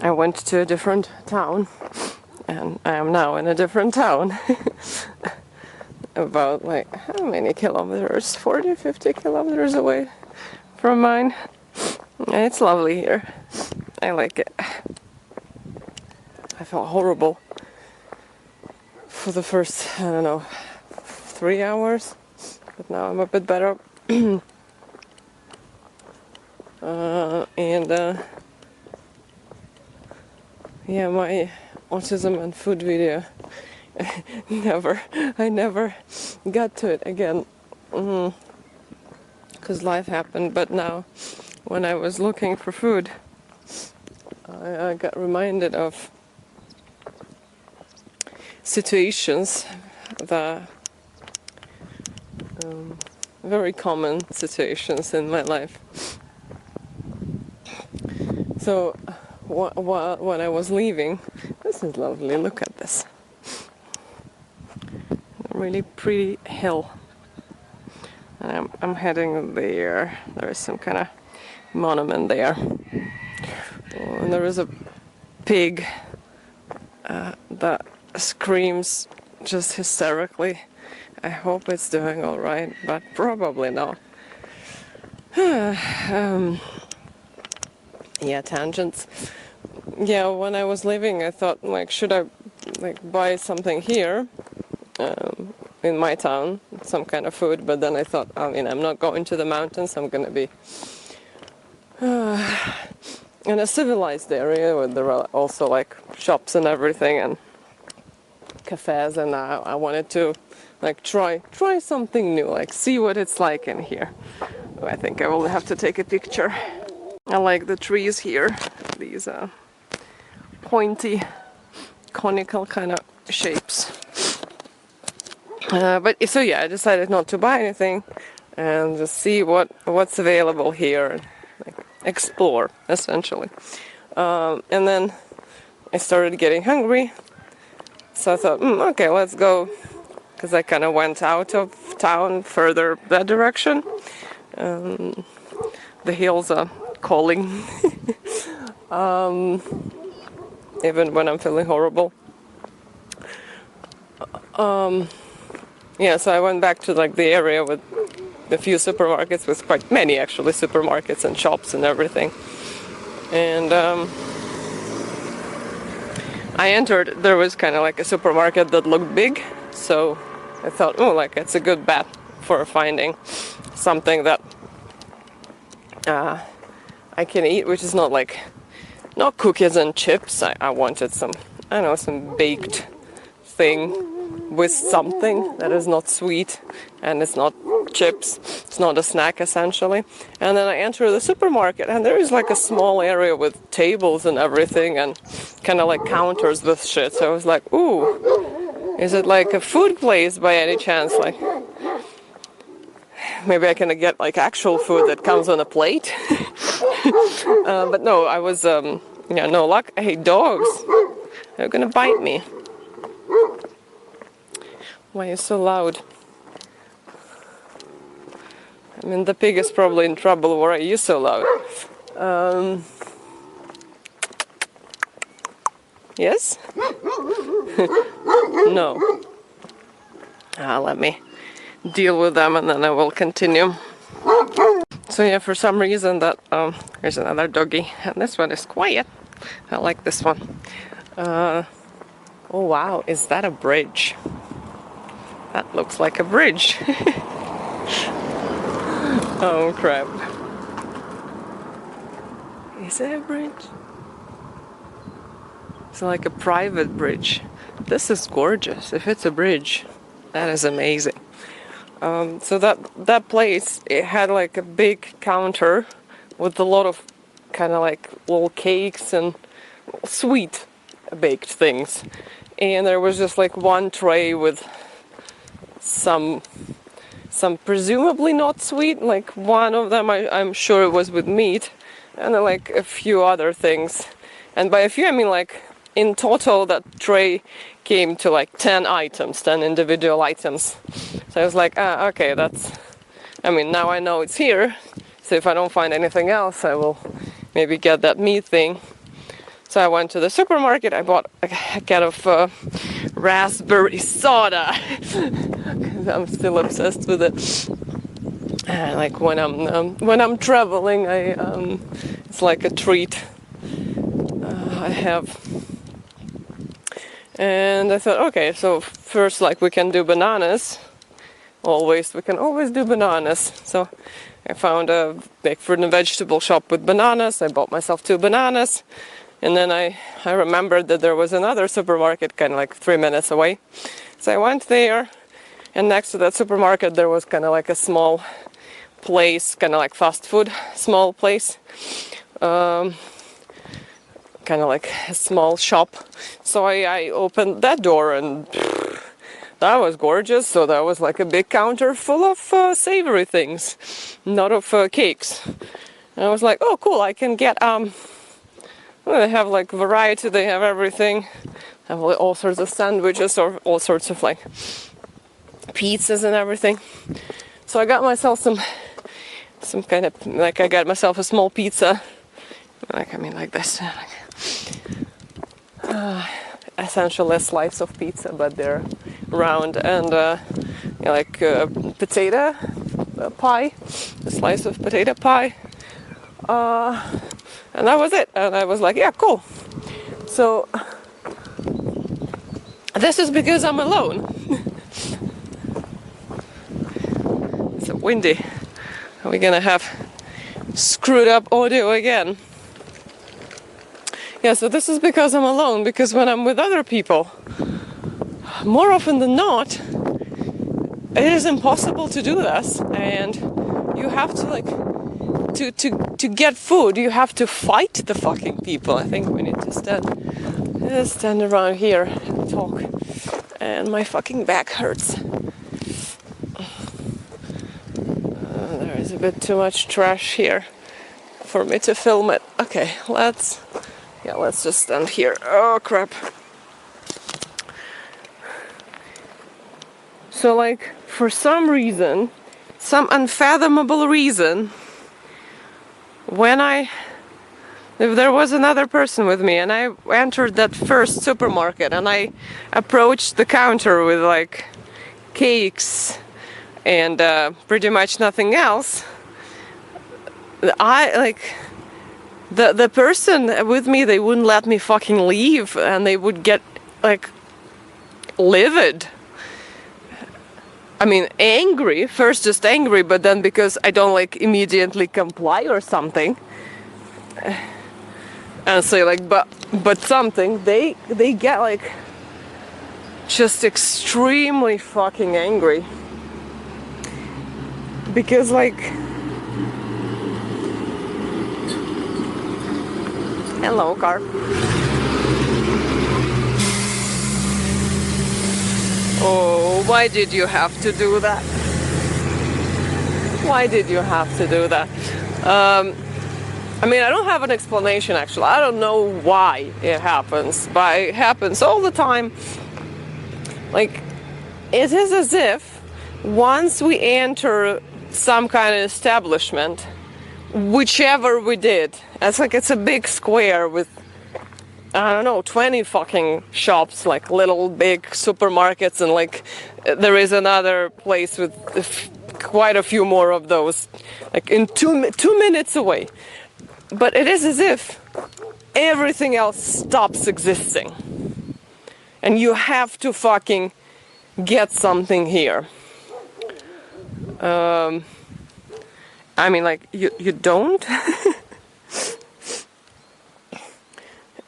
I went to a different town, and I am now in a different town. About like, how many kilometers? 40, 50 kilometers away from mine. And it's lovely here. I like it. I felt horrible for the first, I don't know, 3 hours, but now I'm a bit better. Yeah, my autism and food video, I never got to it again, because life happened. But now, when I was looking for food, I got reminded of situations, the very common situations in my life. So when I was leaving, this is lovely, look at this. A really pretty hill. And I'm heading there. There is some kind of monument there. And there is a pig that screams just hysterically. I hope it's doing all right, but probably not. Yeah, tangents. Yeah, when I was leaving, I thought, like, should I buy something here in my town, some kind of food? But then I thought, I mean, I'm not going to the mountains. I'm going to be in a civilized area where there are also like shops and everything and cafes, and I wanted to like try something new, like see what it's like in here. I think I will have to take a picture. I like the trees here, these pointy, conical kind of shapes. But so yeah, I decided not to buy anything and just see what's available here, like explore essentially. And then I started getting hungry, so I thought, okay, let's go, because I kind of went out of town further that direction. The hills are calling, even when I'm feeling horrible. Yeah, so I went back to like the area with a few supermarkets, with quite many actually supermarkets and shops and everything. And I entered, there was kind of like a supermarket that looked big, so I thought, oh, like it's a good bet for finding something that I can eat, which is not cookies and chips. I wanted some, I don't know, some baked thing with something that is not sweet and it's not chips. It's not a snack essentially. And then I enter the supermarket and there is like a small area with tables and everything and kind of like counters with shit. So I was like, ooh, is it like a food place by any chance? Like, maybe I can get like actual food that comes on a plate. But no, I was, yeah, no luck. Hey, dogs, they're gonna bite me. Why are you so loud? I mean, the pig is probably in trouble. Why are you so loud? Yes? No. Let me deal with them and then I will continue. So yeah, for some reason that there's another doggy and this one is quiet. I like this one. Oh wow, is that a bridge? That looks like a bridge. Oh crap. Is it a bridge? It's like a private bridge. This is gorgeous. If it's a bridge, that is amazing. So that place, it had like a big counter with a lot of kind of like little cakes and sweet baked things. And there was just like one tray with some presumably not sweet, like one of them I'm sure it was with meat, and then like a few other things. And by a few I mean like in total that tray came to like 10 items, 10 individual items. So I was like, okay, I mean now I know it's here, so if I don't find anything else I will maybe get that meat thing. So I went to the supermarket, I bought a can of raspberry soda. I'm still obsessed with it. Like when I'm traveling, it's like a treat I have. And I thought, okay, so first, like, we can do bananas. We can always do bananas. So I found a big fruit and vegetable shop with bananas. I bought myself 2 bananas. And then I remembered that there was another supermarket kind of like 3 minutes away. So I went there, and next to that supermarket there was kind of like a small place, kind of like fast food, small place. Kind of like a small shop. So I opened that door, and that was gorgeous. So that was like a big counter full of savory things, not of cakes. And I was like, oh cool, I can get well, they have like variety, they have everything. They have all sorts of sandwiches or all sorts of like pizzas and everything. So I got myself some kind of, like, I got myself a small pizza. Like, I mean, like this. Essentially a slice of pizza, but they're round, and you know, like potato pie, a slice of potato pie, and that was it. And I was like, yeah, cool. So this is because I'm alone. It's so windy. Are we gonna have screwed up audio again? Yeah, so this is because I'm alone, because when I'm with other people, more often than not, it is impossible to do this, and you have to, like, to get food, you have to fight the fucking people. I think we need to stand around here and talk, and my fucking back hurts. There is a bit too much trash here for me to film it. Okay, let's just stand here. Oh crap. So, like, for some reason, some unfathomable reason, if there was another person with me and I entered that first supermarket and I approached the counter with like cakes and pretty much nothing else, the person with me, they wouldn't let me fucking leave, and they would get like livid. I mean, angry, first just angry, but then because I don't like immediately comply or something, and say like, but something, they get like just extremely fucking angry. Because like, hello car. Oh, why did you have to do that? Why did you have to do that? I mean, I don't have an explanation actually. I don't know why it happens, but it happens all the time. Like, it is as if once we enter some kind of establishment, whichever we did, it's a big square with, I don't know, 20 fucking shops, like little big supermarkets, and like there is another place with quite a few more of those, like in 2 minutes away. But it is as if everything else stops existing, and you have to fucking get something here. I mean, like, you don't?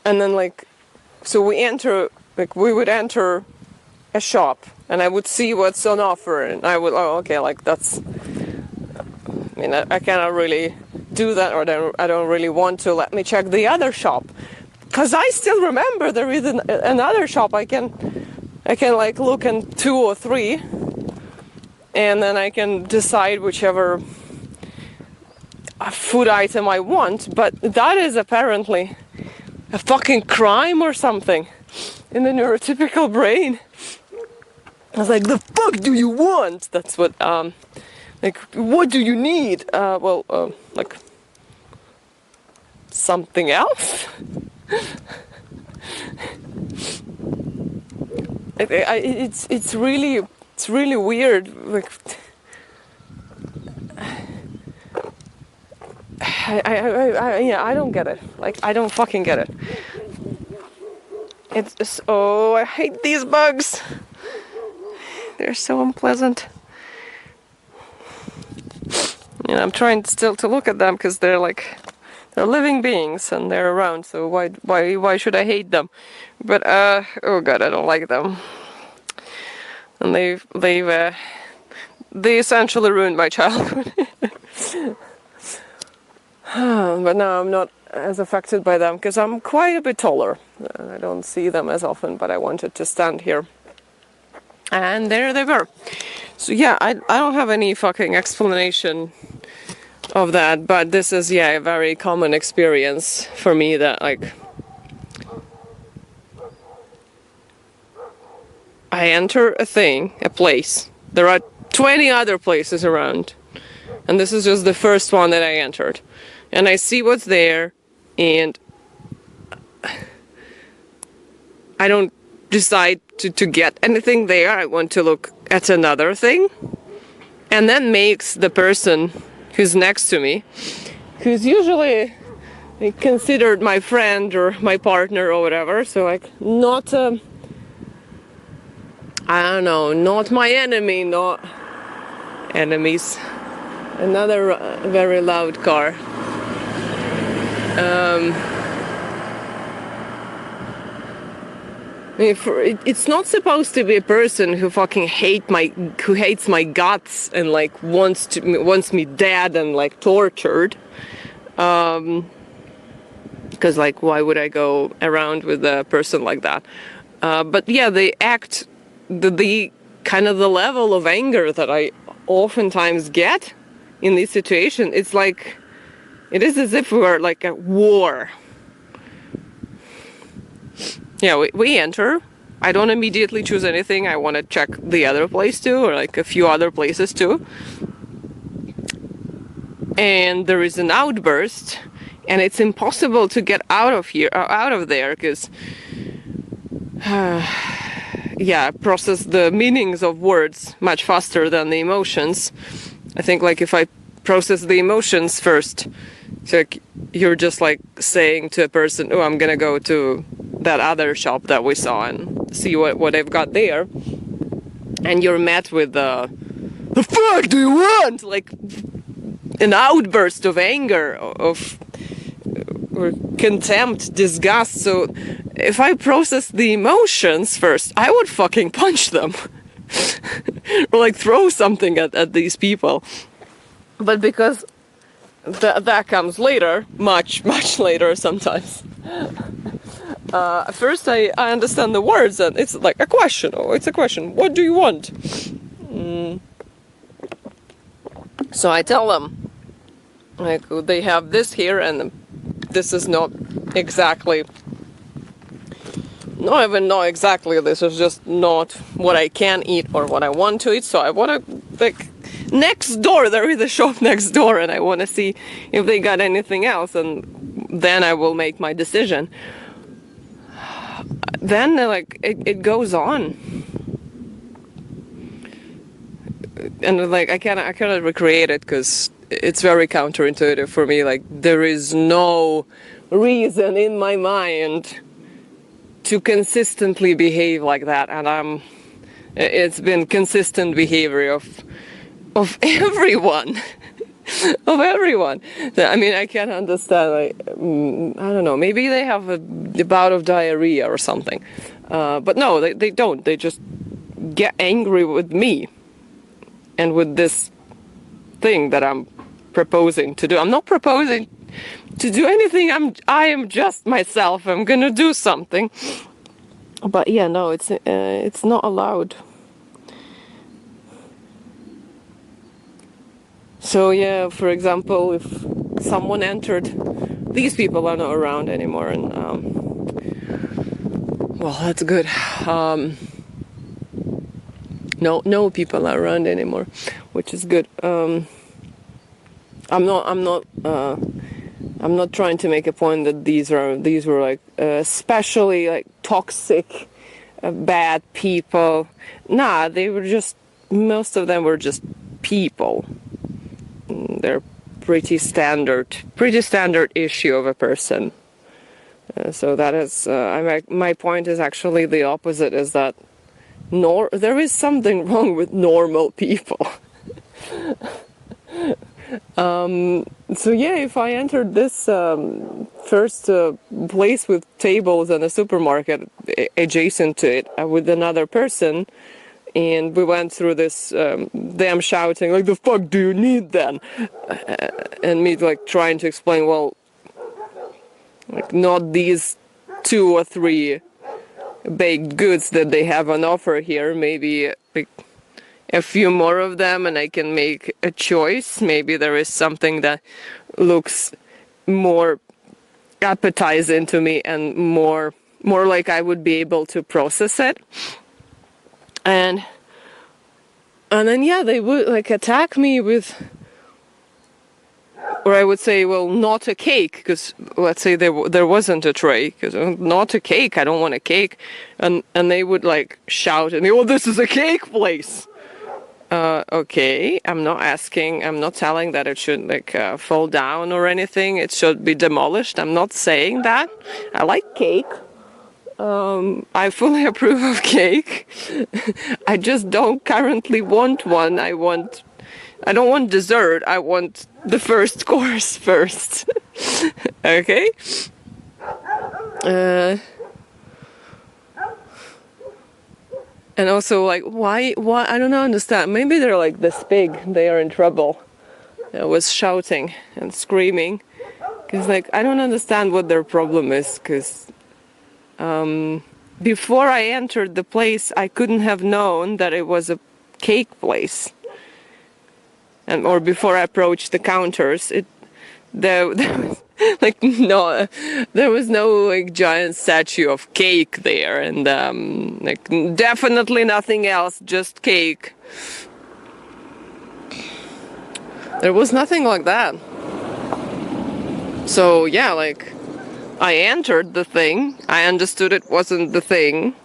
And then, like, so we would enter a shop, and I would see what's on offer, and I would, oh, okay, like, that's, I mean, I cannot really do that, or I don't really want to. Let me check the other shop, because I still remember there is another shop I can like look in 2 or 3, and then I can decide whichever food item I want. But that is apparently a fucking crime or something in the neurotypical brain. I was like, the fuck do you want? That's what, like, what do you need? Like, something else? It's really weird. Like, yeah, I don't get it. Like, I don't fucking get it. Oh, I hate these bugs. They're so unpleasant. And I'm trying still to look at them because they're living beings and they're around. So why should I hate them? But oh god, I don't like them. And they essentially ruined my childhood. But now I'm not as affected by them because I'm quite a bit taller. I don't see them as often, but I wanted to stand here. And there they were. So yeah, I don't have any fucking explanation of that, but this is, yeah, a very common experience for me that, like, I enter a place. There are 20 other places around, and this is just the first one that I entered. And I see what's there, and I don't decide to get anything there. I want to look at another thing. And that makes the person who's next to me, who's usually considered my friend or my partner or whatever, so like not, I don't know, not my enemy, not enemies. Another very loud car. It's not supposed to be a person who fucking hates my guts and like wants me dead and like tortured. Because like, why would I go around with a person like that? But yeah, they act the kind of the level of anger that I oftentimes get in this situation. It's like, it is as if we were like a war. Yeah, we enter. I don't immediately choose anything. I want to check the other place too, or like a few other places too. And there is an outburst, and it's impossible to get out of there, because yeah, process the meanings of words much faster than the emotions. I think like if I process the emotions first, so like, you're just like saying to a person, oh, I'm gonna go to that other shop that we saw and see what they've got there, and you're met with the fuck do you want? Like an outburst of anger, of or contempt, disgust. So if I process the emotions first, I would fucking punch them or like throw something at these people. But because that comes later, much later sometimes. First I understand the words, and it's like a question. Oh, it's a question. What do you want? So I tell them, like, they have this here, and this is not exactly, not even not exactly, this is just not what I can eat or what I want to eat. So I want to, like, next door, there is a shop next door, and I want to see if they got anything else, and then I will make my decision. Then like it goes on, and like I cannot recreate it because it's very counterintuitive for me. Like, there is no reason in my mind to consistently behave like that, and it's been consistent behavior of everyone. Of everyone. I mean, I can't understand, like, I don't know, maybe they have a bout of diarrhea or something. But no, they don't. They just get angry with me and with this thing that I'm proposing to do. I'm not proposing to do anything. I am just myself. I'm gonna do something. But yeah, no, it's not allowed. So yeah, for example, if someone entered, these people are not around anymore, and well, that's good. No people are around anymore, which is good. I'm not I'm not trying to make a point that these were like especially like toxic, bad people. Nah, they were just, most of them were just people. They're pretty standard issue of a person. So that is, my point is actually the opposite, is that there is something wrong with normal people. So yeah, if I entered this first place with tables and a supermarket adjacent to it with another person, and we went through this them shouting like, the fuck do you need then? And me like trying to explain, well, like not these 2 or 3 baked goods that they have on offer here, maybe like a few more of them and I can make a choice. Maybe there is something that looks more appetizing to me and more like I would be able to process it. And then yeah, they would like attack me with, or I would say, well, not a cake, because let's say there wasn't a tray, because not a cake, I don't want a cake, and they would like shout at me, well, this is a cake place. Okay, I'm not telling that it should like fall down or anything, it should be demolished, I'm not saying that. I like cake. I fully approve of cake. I just don't currently want one. I don't want dessert, I want the first course first. Okay? And also, like, why, I don't understand. Maybe they're like this big, they are in trouble. I was shouting and screaming. Because, like, I don't understand what their problem is. Because before I entered the place, I couldn't have known that it was a cake place. Or before I approached the counters, there was like there was no like giant statue of cake there, and like definitely nothing else, just cake. There was nothing like that. So yeah, like I entered the thing, I understood it wasn't the thing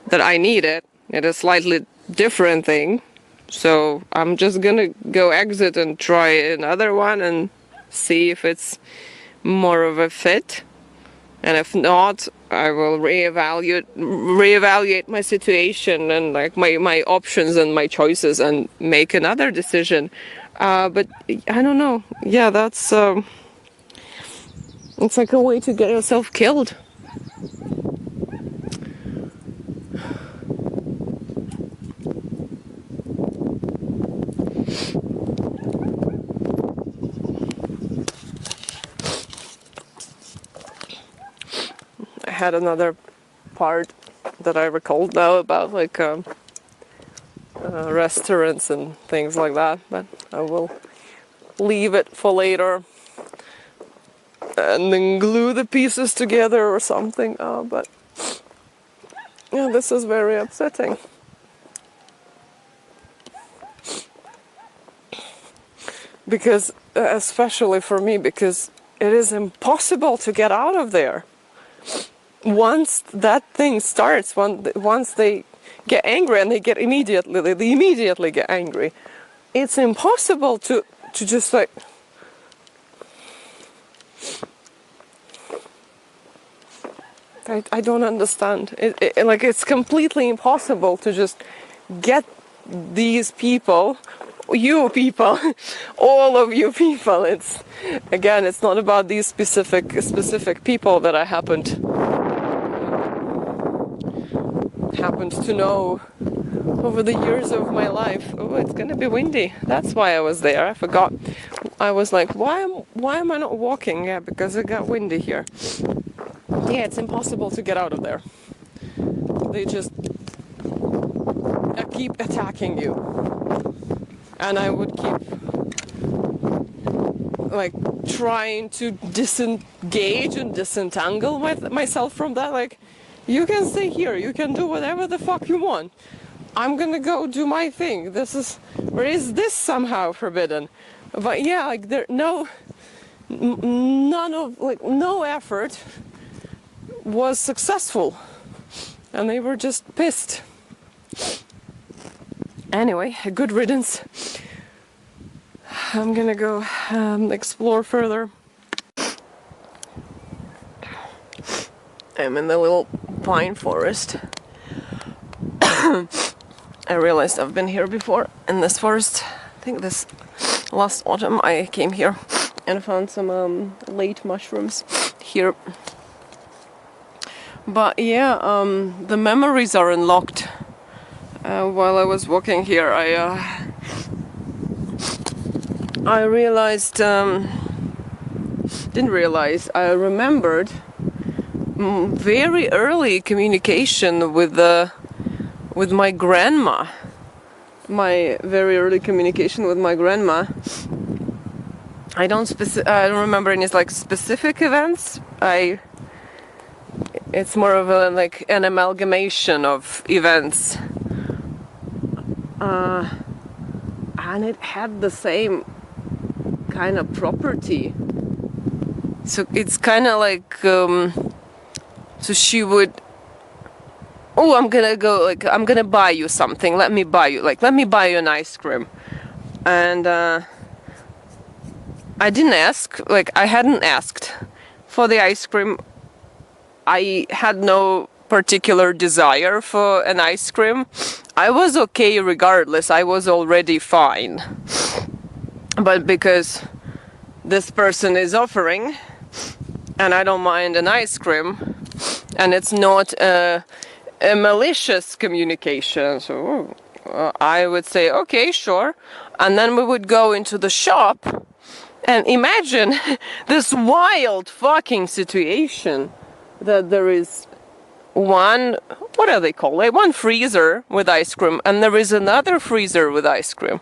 that I needed. It is a slightly different thing. So I'm just gonna go exit and try another one and see if it's more of a fit. And if not, I will reevaluate my situation and like my options and my choices and make another decision. But I don't know. Yeah, that's it's like a way to get yourself killed. I had another part that I recalled now about like restaurants and things like that, but I will leave it for later and then glue the pieces together or something. But yeah, this is very upsetting. Because, especially for me, because it is impossible to get out of there. Once that thing starts, once they get angry, and they immediately get angry, it's impossible to just like I don't understand. Like it's completely impossible to just get these people, you people, all of you people. It's not about these specific people that I happened to know over the years of my life. Oh, it's gonna be windy. That's why I was there. I forgot. I was like, why am I not walking? Yeah, because it got windy here. Yeah, it's impossible to get out of there. They just keep attacking you. And I would keep like trying to disengage and disentangle myself from that. Like, you can stay here, you can do whatever the fuck you want. I'm gonna go do my thing. Is this somehow forbidden? But yeah, like none of, like, no effort was successful, and they were just pissed. Anyway, good riddance. I'm gonna go explore further. I'm in the little pine forest. I realized I've been here before in this forest. I think this last autumn I came here and found some late mushrooms here. But yeah, the memories are unlocked. While I was walking here, I realized, didn't realize, I remembered very early communication with my grandma. My very early communication with my grandma. I don't remember any like specific events. It's more of a like an amalgamation of events. And it had the same kind of property. So it's kind of like, so she would, oh, I'm gonna buy you something. Let me buy you an ice cream. And I didn't ask, like I hadn't asked for the ice cream. I had no particular desire for an ice cream. I was okay regardless. I was already fine. But because this person is offering, and I don't mind an ice cream, and it's not a malicious communication, so I would say, okay, sure. And then we would go into the shop, and imagine this wild fucking situation that there is one, what are they called? Like one freezer with ice cream, and there is another freezer with ice cream.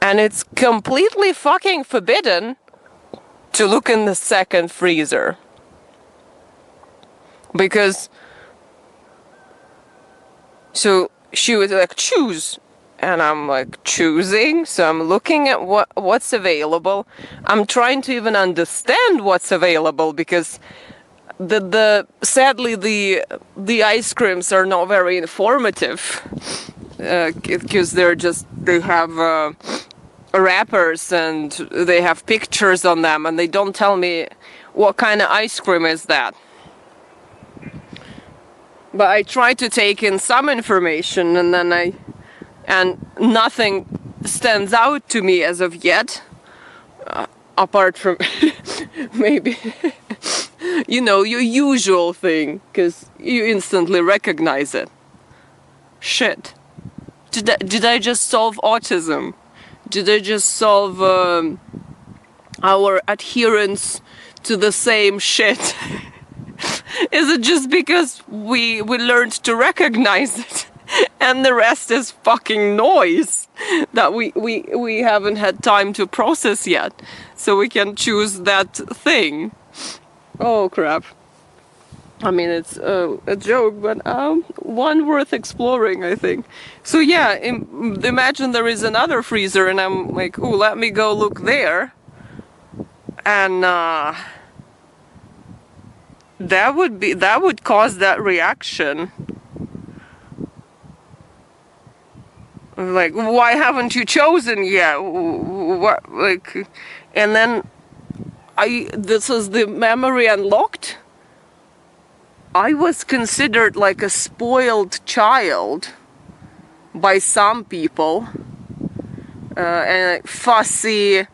And it's completely fucking forbidden to look in the second freezer. Because, so she was like, choose. And I'm like, choosing? So I'm looking at what's available. I'm trying to even understand what's available because sadly the ice creams are not very informative because they have wrappers and they have pictures on them and they don't tell me what kind of ice cream is that. But I try to take in some information and nothing stands out to me as of yet, apart from maybe your usual thing, because you instantly recognize it. Shit. Did I just solve autism? Did I just solve our adherence to the same shit? Is it just because we learned to recognize it and the rest is fucking noise that we haven't had time to process yet, so we can choose that thing? Oh crap. I mean, it's a joke, but one worth exploring, I think. So yeah, imagine there is another freezer and I'm like, oh, let me go look there. And that would cause that reaction. Like, why haven't you chosen yet? What, like, and then this is the memory unlocked. I was considered like a spoiled child by some people, and like fussy,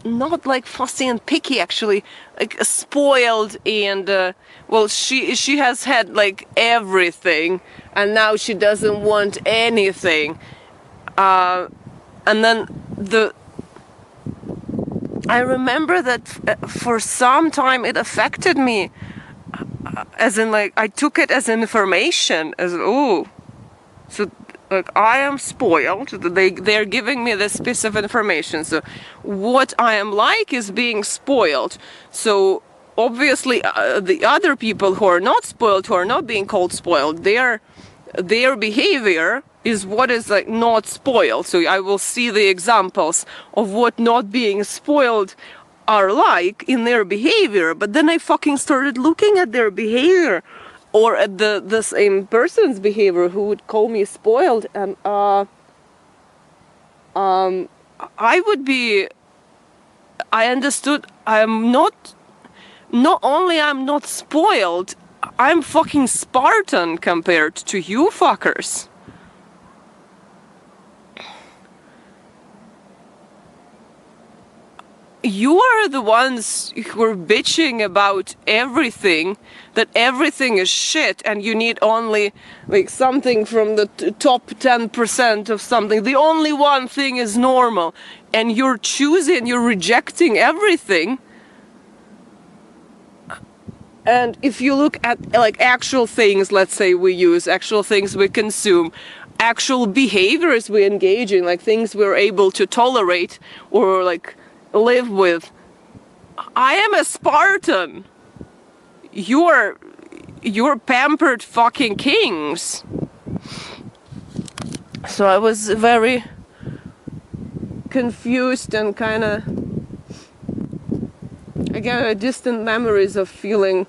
not like fussy and picky actually, like spoiled and well, she has had like everything and now she doesn't want anything, and then I remember that for some time it affected me, as in like I took it as information, as oh, so like I am spoiled. They're giving me this piece of information. So what I am like is being spoiled. So obviously the other people who are not spoiled, who are not being called spoiled, their behavior is what is like not spoiled. So I will see the examples of what not being spoiled are like in their behavior. But then I fucking started looking at their behavior, or at the same person's behavior who would call me spoiled, and I would be. I understood. I'm not. Not only I'm not spoiled, I'm fucking Spartan compared to you fuckers. You are the ones who are bitching about everything, that everything is shit and you need only like something from the top 10% of something. The only one thing is normal, and you're choosing, you're rejecting everything. And if you look at like actual things, let's say we use, actual things we consume, actual behaviors we engage in, like things we're able to tolerate or like live with, I am a Spartan. You're pampered fucking kings. So I was very confused and kind of, I got distant memories of feeling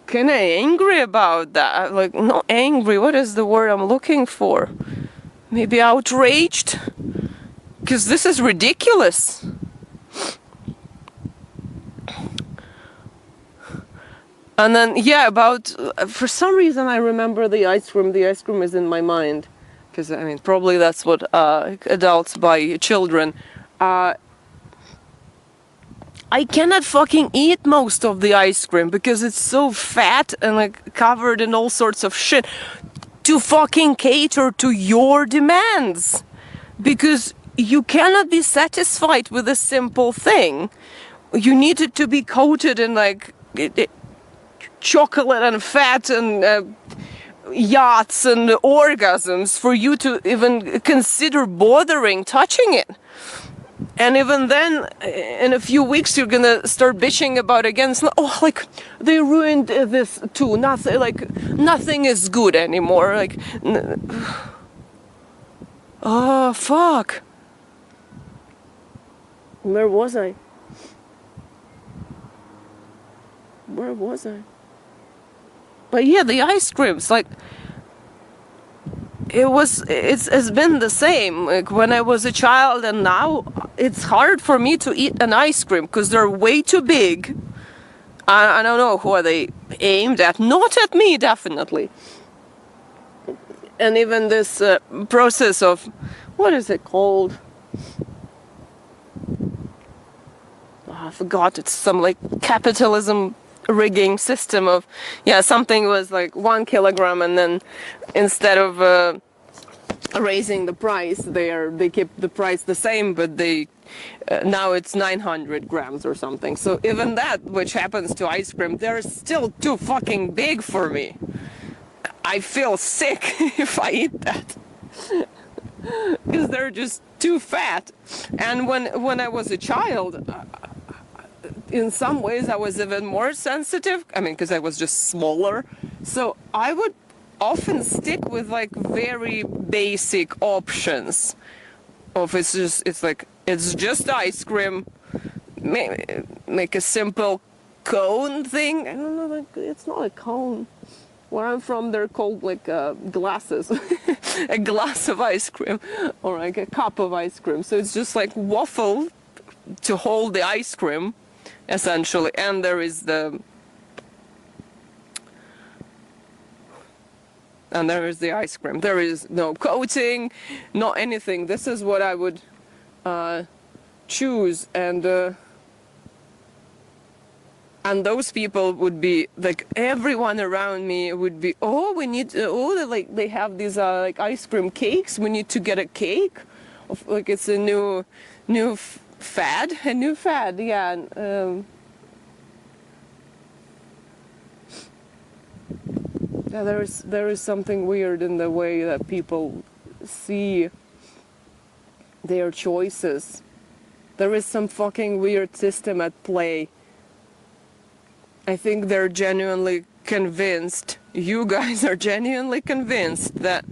kind of angry about that. Like, not angry, what is the word I'm looking for? Maybe outraged? Because this is ridiculous. And then, yeah, about, for some reason I remember the ice cream. The ice cream is in my mind. Because, I mean, probably that's what adults buy children. I cannot fucking eat most of the ice cream because it's so fat and like covered in all sorts of shit to fucking cater to your demands. Because you cannot be satisfied with a simple thing. You need it to be coated in like chocolate and fat and yachts and orgasms for you to even consider bothering touching it. And even then, in a few weeks, you're gonna start bitching about again. Oh, like they ruined this too. Nothing, like nothing is good anymore. Like, oh fuck. Where was I? Where was I? But yeah, the ice creams, like, it's been the same, like when I was a child, and now it's hard for me to eat an ice cream because they're way too big. I don't know who are they aimed at. Not at me, definitely. And even this process of, what is it called? I forgot. It's some like capitalism rigging system of, yeah, something was like 1 kilogram, and then instead of raising the price, they kept the price the same, but they now it's 900 grams or something. So even that, which happens to ice cream, they're still too fucking big for me. I feel sick if I eat that. Because they're just too fat. And when I was a child, in some ways I was even more sensitive. I mean, because I was just smaller. So I would often stick with like very basic options. Of it's just ice cream. Make a simple cone thing. I don't know, like, it's not a cone. Where I'm from, they're called like glasses. A glass of ice cream, or like a cup of ice cream. So it's just like waffle to hold the ice cream, essentially. And there is the ice cream. There is no coating, no anything. This is what I would choose, and those people would be like, everyone around me would be, oh, we need, like they have these like ice cream cakes. We need to get a cake, like it's a new fad, yeah. And, yeah, there is something weird in the way that people see their choices. There is some fucking weird system at play. I think they're genuinely convinced, you guys are genuinely convinced that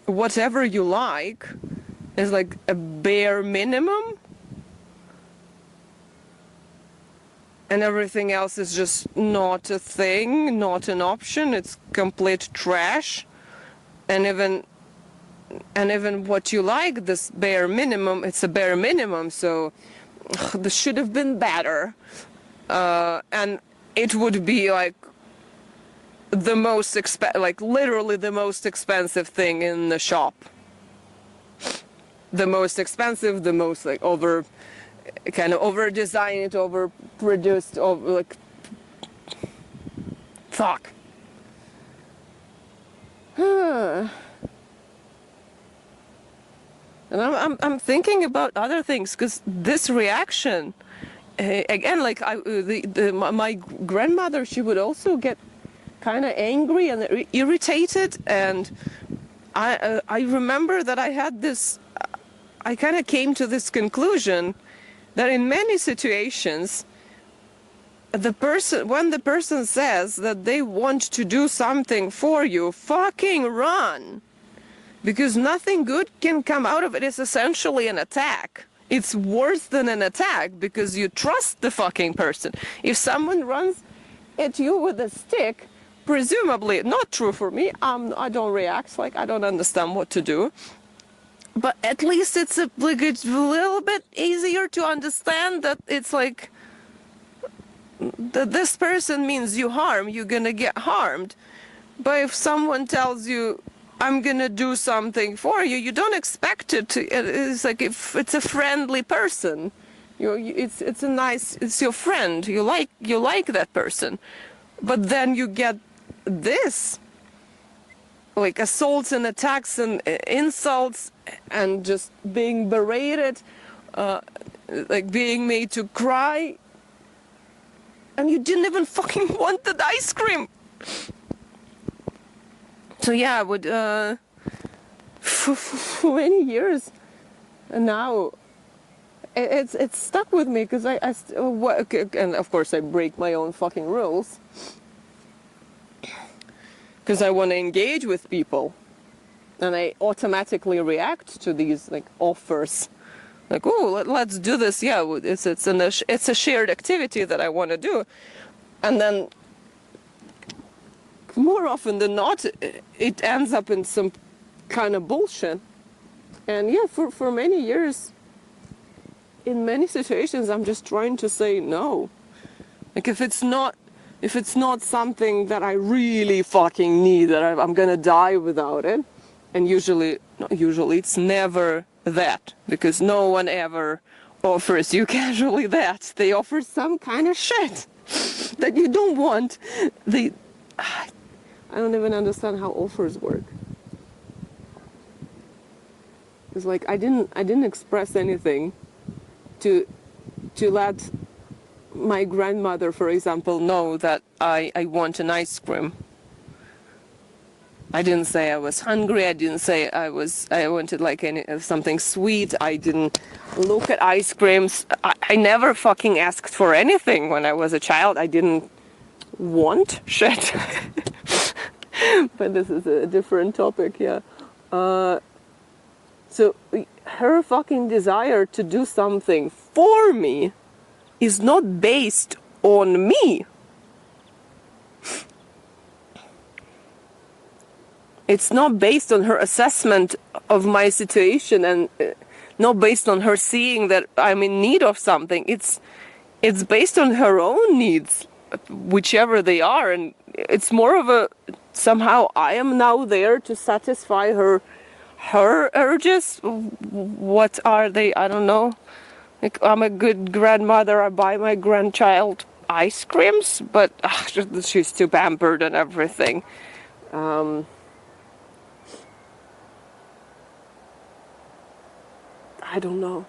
whatever you like is like a bare minimum, and everything else is just not a thing, not an option. It's complete trash. And even what you like, this bare minimum, it's a bare minimum. So this should have been better. And it would be like the most like literally the most expensive thing in the shop. The most expensive, the most like kind of over designed, over produced, over like fuck. And I'm thinking about other things, because this reaction, again, like my grandmother, she would also get kind of angry and irritated, and I remember that I had this. I kind of came to this conclusion that in many situations, when the person says that they want to do something for you, fucking run. Because nothing good can come out of it. It's essentially an attack. It's worse than an attack because you trust the fucking person. If someone runs at you with a stick, presumably, not true for me, I don't react, like I don't understand what to do. But at least it's a little bit easier to understand that it's like that this person means you harm, you're gonna get harmed. But if someone tells you, I'm gonna do something for you, you don't expect it to. It's like if it's a friendly person, it's your friend. You like that person, but then you get this, like assaults and attacks and insults, and just being berated, like being made to cry, and you didn't even fucking want that ice cream. So yeah, I would for many years, and now it's stuck with me because I still, and of course I break my own fucking rules because I want to engage with people, and I automatically react to these like offers, like, oh, let's do this. Yeah, it's a shared activity that I want to do, and then more often than not, it ends up in some kind of bullshit. And yeah, for many years, in many situations, I'm just trying to say no. Like if it's not something that I really fucking need, that I'm gonna die without it, and usually it's never that, because no one ever offers you casually that. They offer some kind of shit that you don't want. I don't even understand how offers work. It's like I didn't express anything to let my grandmother, for example, know that I want an ice cream. I didn't say I was hungry. I didn't say I wanted like something sweet. I didn't look at ice creams. I never fucking asked for anything when I was a child. I didn't want shit. But this is a different topic, yeah. So her fucking desire to do something for me is not based on me. It's not based on her assessment of my situation, and not based on her seeing that I'm in need of something. It's based on her own needs, whichever they are, and it's more of a somehow I am now there to satisfy her urges. What are they? I don't know. Like, I'm a good grandmother. I buy my grandchild ice creams, but she's too pampered and everything. I don't know.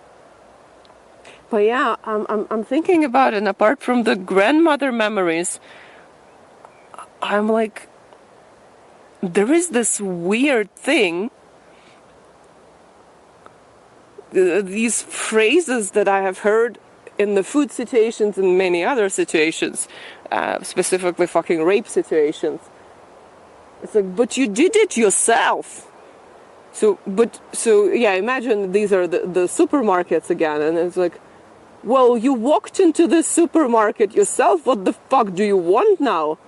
But yeah, I'm thinking about it, and apart from the grandmother memories, I'm like, there is this weird thing, these phrases that I have heard in the food situations and many other situations, specifically fucking rape situations. It's like, but you did it yourself. So yeah, imagine these are the supermarkets again, and it's like, well, you walked into this supermarket yourself. What the fuck do you want now?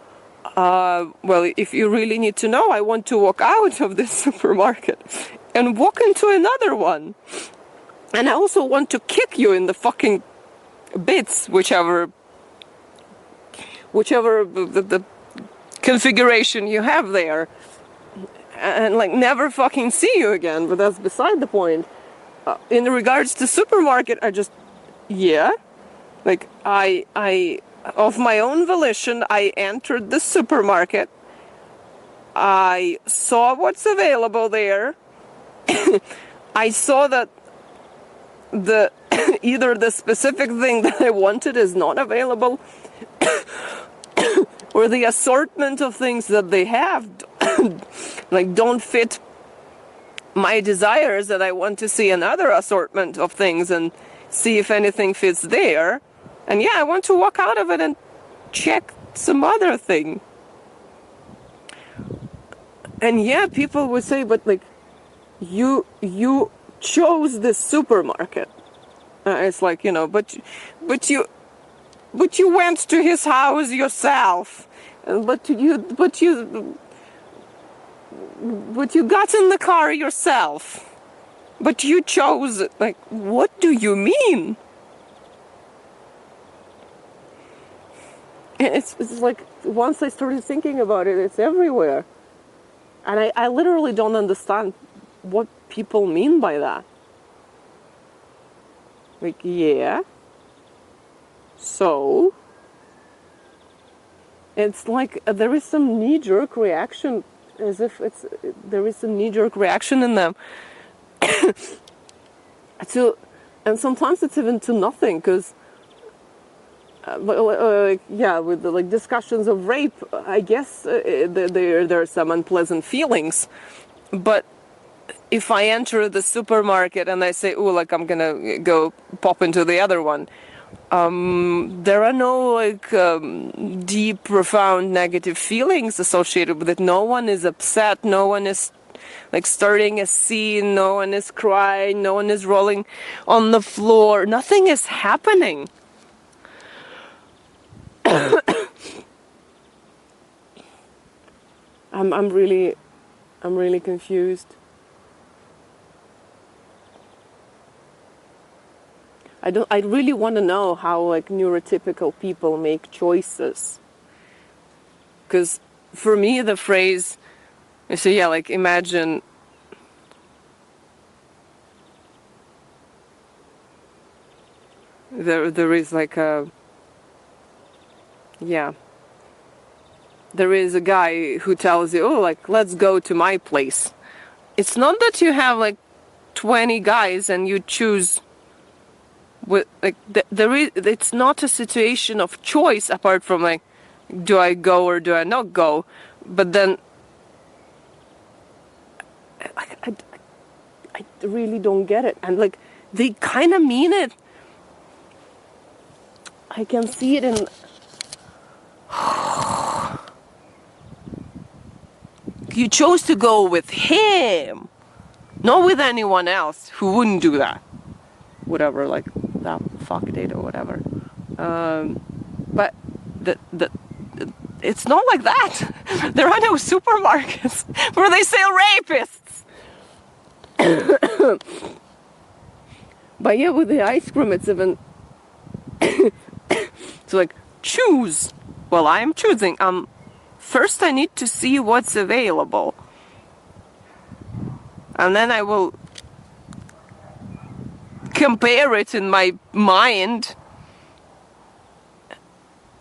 Well, if you really need to know, I want to walk out of this supermarket and walk into another one. And I also want to kick you in the fucking bits, whichever the configuration you have there. And like never fucking see you again, but that's beside the point. In regards to supermarket, like I of my own volition, I entered the supermarket. I saw what's available there. I saw that the either the specific thing that I wanted is not available, or the assortment of things that they have like don't fit my desires, that I want to see another assortment of things and see if anything fits there. And yeah, I want to walk out of it and check some other thing. And yeah, people would say, but like, you chose this supermarket. It's like, you know, but you went to his house yourself. But you got in the car yourself. But you chose it. Like, what do you mean? It's like, once I started thinking about it, it's everywhere. And I literally don't understand what people mean by that. Like, yeah. So, it's like there is some knee-jerk reaction, as if there is some knee-jerk reaction in them. And sometimes it's even to nothing, because with the like discussions of rape, I guess there are some unpleasant feelings. But if I enter the supermarket and I say, oh, like I'm gonna go pop into the other one, there are no like deep, profound negative feelings associated with it. No one is upset. No one is like starting a scene. No one is crying. No one is rolling on the floor. Nothing is happening. I'm really confused. I really want to know how like neurotypical people make choices. Because for me the phrase, so yeah, like imagine there is like there is a guy who tells you, oh, like, let's go to my place. It's not that you have like 20 guys and you choose with like it's not a situation of choice apart from like, do I go or do I not go? But then I really don't get it. And like they kind of mean it. I can see it in you chose to go with him, not with anyone else who wouldn't do that. Whatever, like that fuck date or whatever. But it's not like that. There are no supermarkets where they sell rapists. But yeah, with the ice cream, it's even. It's like, choose. Well, I am choosing. First I need to see what's available. And then I will compare it in my mind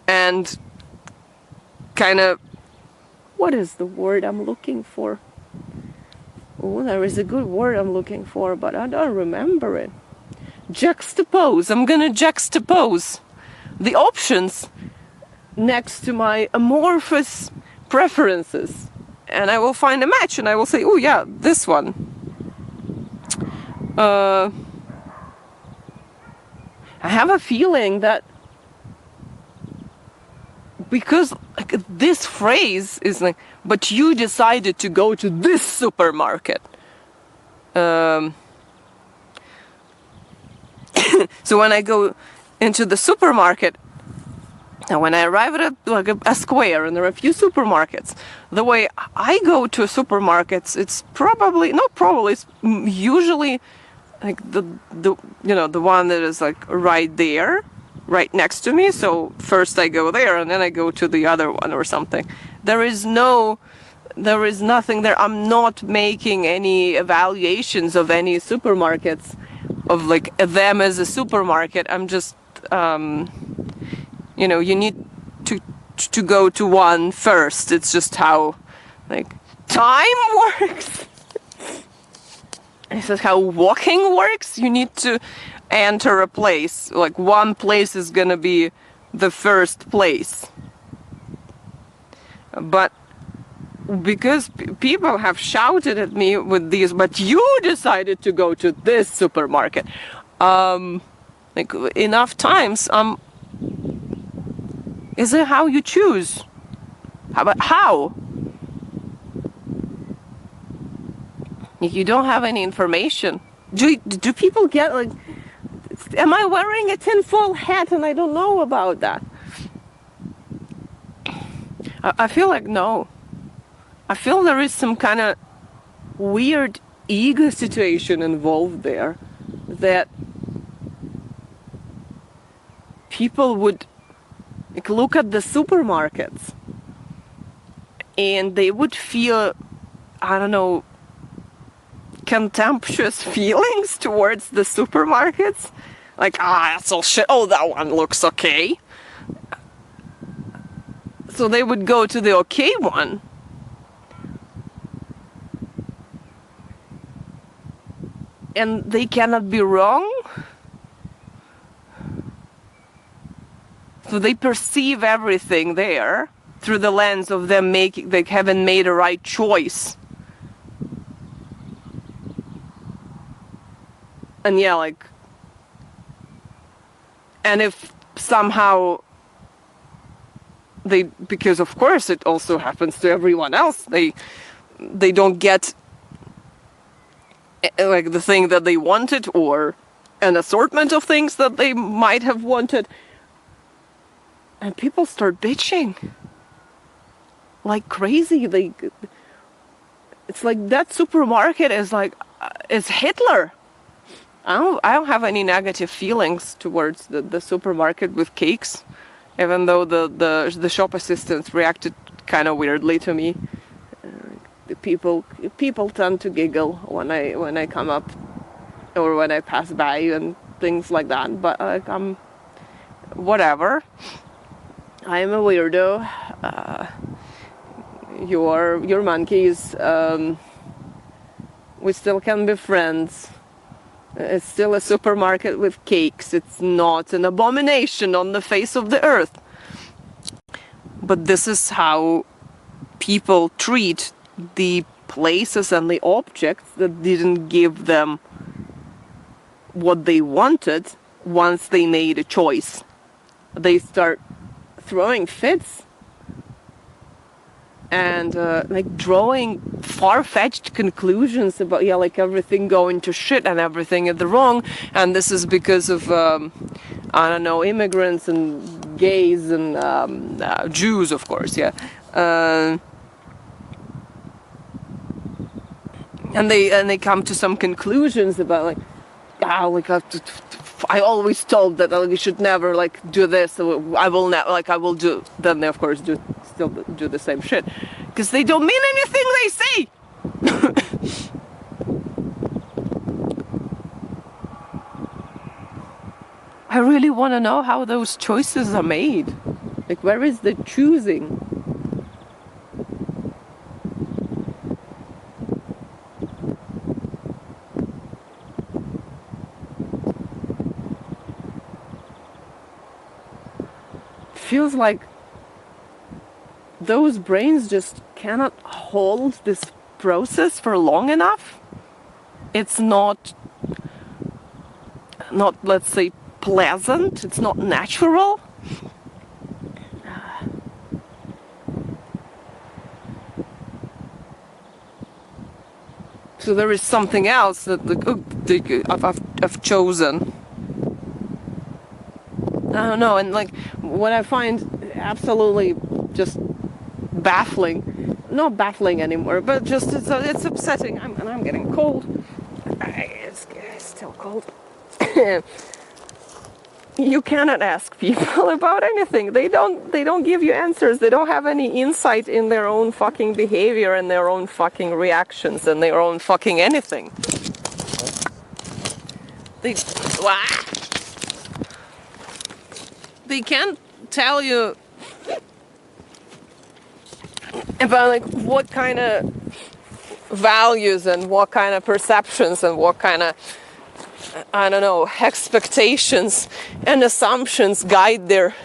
and kind of, what is the word I'm looking for? Oh, there is a good word I'm looking for, but I don't remember it. Juxtapose. I'm gonna juxtapose the options next to my amorphous preferences, and I will find a match, and I will say, oh yeah, this one. I have a feeling that because like, this phrase is like, but you decided to go to this supermarket. So when I go into the supermarket. And when I arrive at like a square and there are a few supermarkets, the way I go to supermarkets, it's it's usually like the the one that is like right there, right next to me. So first I go there and then I go to the other one or something. There is nothing there. I'm not making any evaluations of any supermarkets, of like them as a supermarket. I'm just you need to go to one first. It's just how like time works. This is how walking works. You need to enter a place. Like one place is gonna be the first place. But because people have shouted at me with these, but you decided to go to this supermarket. Like enough times, is it how you choose? How? You don't have any information. Do people get like, am I wearing a tinfoil hat and I don't know about that? I feel like no. I feel there is some kind of weird ego situation involved there, that people would like look at the supermarkets and they would feel, I don't know, contemptuous feelings towards the supermarkets. Like, that's all shit. Oh, that one looks okay. So they would go to the okay one. And they cannot be wrong. So they perceive everything there through the lens of them they haven't made a right choice. And yeah, like, and if somehow because of course it also happens to everyone else, they don't get like the thing that they wanted, or an assortment of things that they might have wanted, and people start bitching like crazy. It's like that supermarket is like is Hitler. I don't have any negative feelings towards the supermarket with cakes, even though the shop assistants reacted kind of weirdly to me. The people tend to giggle when I come up or when I pass by and things like that. But I'm whatever. I am a weirdo. You're monkeys. We still can be friends. It's still a supermarket with cakes. It's not an abomination on the face of the earth. But this is how people treat the places and the objects that didn't give them what they wanted once they made a choice. They start throwing fits and like drawing far-fetched conclusions about like everything going to shit and everything is wrong, and this is because of I don't know, immigrants and gays and Jews, of course, yeah. And they come to some conclusions about like, I always told that you should never like do this. So I will not like I will do. Then they of course still do the same shit because they don't mean anything they say. I really want to know how those choices are made. Like, where is the choosing? Feels like those brains just cannot hold this process for long enough. It's not let's say pleasant, it's not natural. So there is something else that I've chosen. I don't know. And like what I find absolutely just baffling, not baffling anymore, but just it's upsetting. And I'm getting cold. It's still cold. You cannot ask people about anything. They don't give you answers. They don't have any insight in their own fucking behavior and their own fucking reactions and their own fucking anything. They can't tell you about like what kind of values and what kind of perceptions and what kind of, I don't know, expectations and assumptions guide their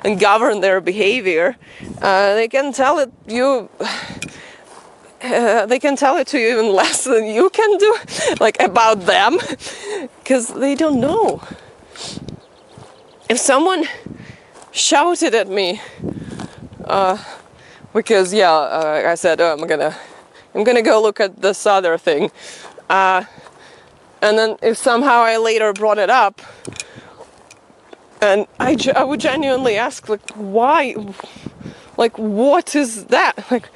and govern their behavior. They can tell it you. They can tell it to you even less than you can do, like about them, because they don't know. If someone shouted at me, because I said, oh, I'm gonna go look at this other thing. And then if somehow I later brought it up, and I would genuinely ask, like, why? Like, what is that? Like,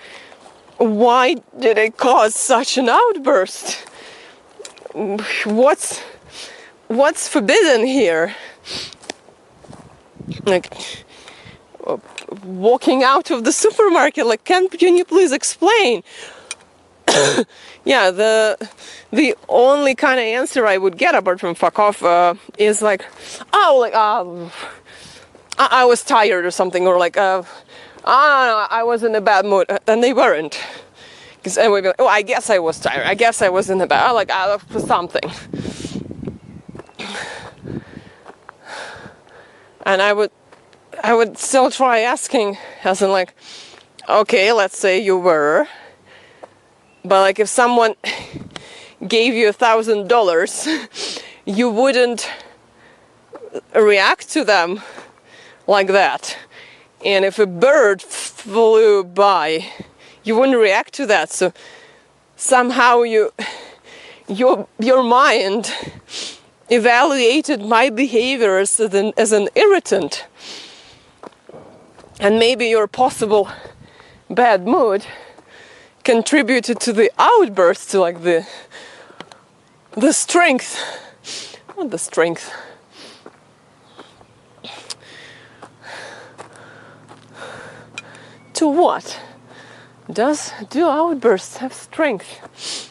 why did it cause such an outburst? What's forbidden here? Like, walking out of the supermarket, like, can you please explain? Yeah, the only kind of answer I would get apart from fuck off is like, oh, like, I was tired or something, or like, I was in a bad mood, and they weren't. Because I would be like, oh, I guess I was tired. I guess I was in a bad, like, something. And I would still try asking, as in like, okay, let's say you were. But like if someone gave you $1,000, you wouldn't react to them like that. And if a bird flew by, you wouldn't react to that. So somehow your mind evaluated my behavior as an irritant. And maybe your possible bad mood contributed to the outburst, to like the strength, not the strength. To what? Do outbursts have strength?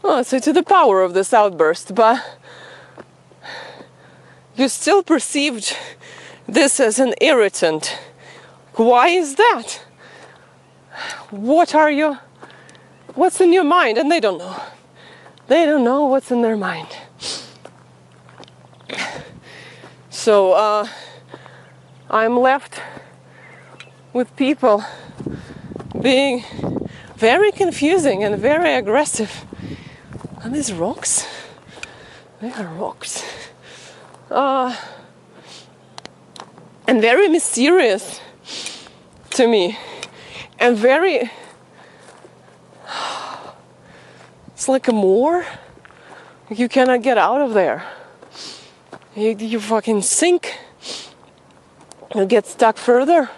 Oh, so to the power of this outburst, but you still perceived this as an irritant. Why is that? What's in your mind? And they don't know. They don't know what's in their mind. So I'm left with people being very confusing and very aggressive. And these rocks, they are rocks. And very mysterious to me. And very, it's like a moor. You cannot get out of there. You fucking sink. You get stuck further.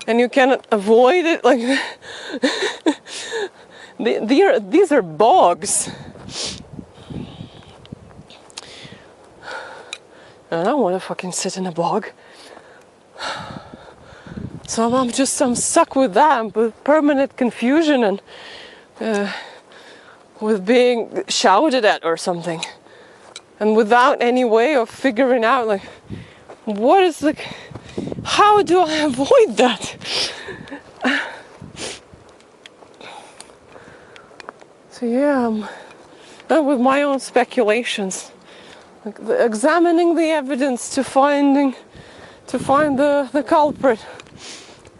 And you cannot avoid it. Like these are bogs. I don't want to fucking sit in a bog. So I'm stuck with that, with permanent confusion and with being shouted at or something. And without any way of figuring out, like, what is the... How do I avoid that? So yeah, I'm done with my own speculations. Like examining the evidence to find the culprit.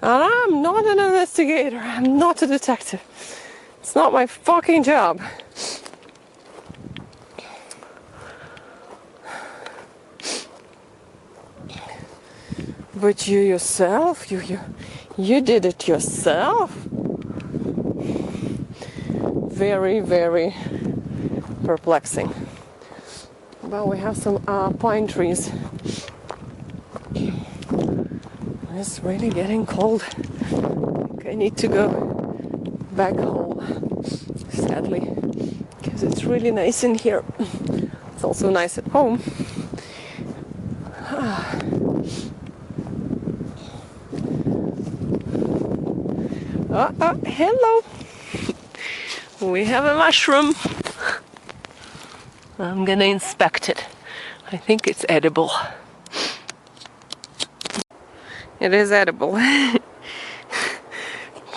And I'm not an investigator. I'm not a detective. It's not my fucking job. But you yourself, you did it yourself. Very, very perplexing. Well, we have some pine trees. It's really getting cold. I think I need to go back home, sadly, because it's really nice in here. It's also nice at home. Hello. We have a mushroom. I'm gonna inspect it. I think it's edible. It is edible.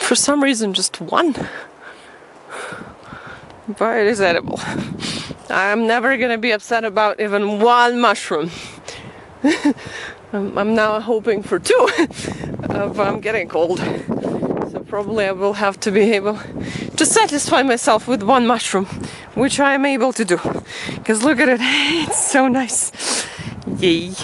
For some reason, just one. But it is edible. I'm never gonna be upset about even one mushroom. I'm now hoping for two. But I'm getting cold. So probably I will have to be able to satisfy myself with one mushroom, which I am able to do. Because look at it, it's so nice. Yay.